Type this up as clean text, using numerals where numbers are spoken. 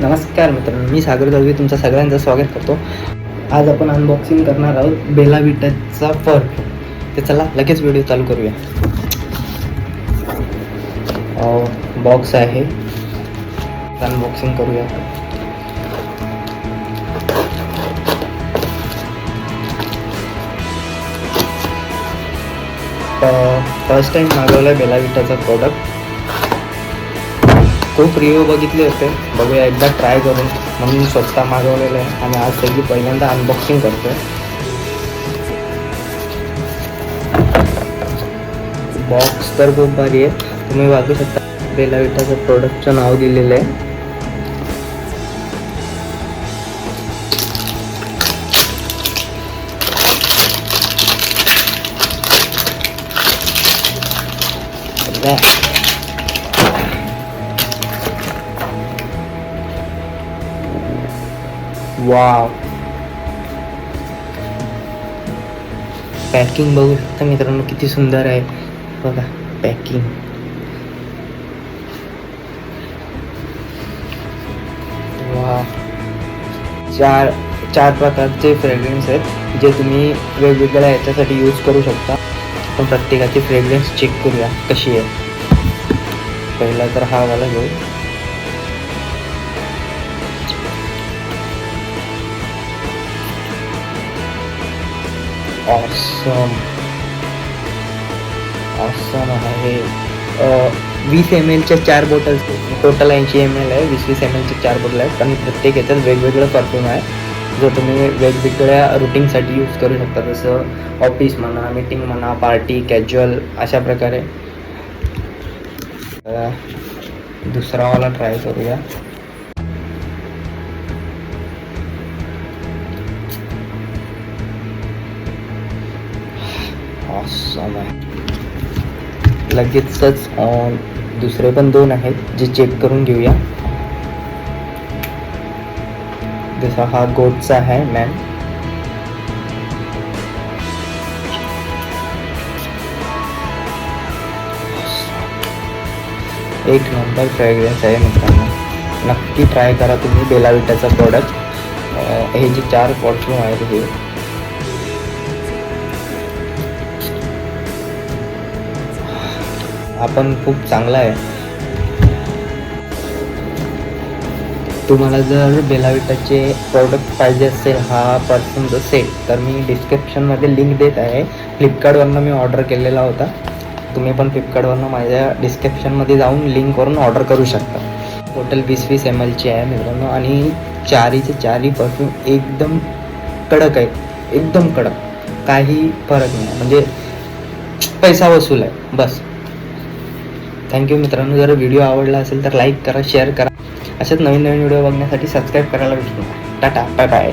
नमस्कार मित्रांनो, मी सागर दळवी तुमचं सगळ्यांचं स्वागत करतो. आज आपण अनबॉक्सिंग करणार आहोत बेला विटाचा परफ्यूम. तर चला लगेच व्हिडिओ चालू करूया. बॉक्स आहे, अनबॉक्सिंग करूया. फर्स्ट टाइम मागवला बेला विटाचा प्रोडक्ट. खूप रिव्ह्यू बघितले होते, बघूया एकदा ट्राय करून म्हणून स्वतः मागवलेलं आहे आणि आज सगळी पहिल्यांदा अनबॉक्सिंग करतोय. बॉक्स तर खूप भारी आहे, तुम्ही बघू शकता. बेला विटाचं प्रोडक्टचं नाव दिलेलं आहे. वाव, पॅकिंग बघू शकता मित्रांनो किती सुंदर आहे. बघा पॅकिंग. वाव, चार प्रकारचे फ्रेग्रन्स आहेत जे तुम्ही वेगवेगळ्या याच्यासाठी यूज करू शकता. पण प्रत्येकाची फ्रेग्रन्स चेक करूया कशी आहे. पहिला तर हा वाला घेऊ. ऑसम आहे. 20 ml 4 बॉटल्स, टोटल 80 ml आहे. 20 ml 4 बॉटल आहेत आणि प्रत्येक याच्यात वेगवेगळं परफ्यूम आहे जो तुम्ही वेगवेगळ्या रुटीनसाठी यूज करू शकता. जसं ऑफिस म्हणा, मीटिंग म्हणा, पार्टी, कॅज्युअल अशा प्रकारे. दुसरा वाला ट्राय करूया. लगेचच दुसरे पण 2 आहेत जे चेक करून घेऊया. जसा हा गोटचा आहे मॅन. एक नंबर फ्रेग्रन्स आहे मित्रांनो, नक्की ट्राय करा तुम्ही बेला विटाचा प्रोडक्ट. हे जे 4 परफ्यूम आहेत हे आपण खूप चांगला आहे. तुम्हाला जर बेला विटाचे प्रोडक्ट पाहिजे असेल, हा परफ्यूमचा सेट, तर मी डिस्क्रिप्शनमध्ये लिंक देत आहे. फ्लिपकार्टवरनं मी ऑर्डर केलेला होता. तुम्ही पण फ्लिपकार्टवरनं माझ्या डिस्क्रिप्शनमध्ये जाऊन लिंकवरून ऑर्डर करू शकता. टोटल 20 ml आहे मित्रांनो आणि चारही परफ्यूम एकदम कडक आहे, एकदम कडक. काही फरक नाही, म्हणजे पैसा वसूल आहे बस. थँक्यू मित्रांनो. जर व्हिडिओ आवडला असेल तर लाईक करा, शेअर करा. अशाच नवीन व्हिडिओ बघण्यासाठी सबस्क्राईब करायला विसरू नका. Tata, bye bye.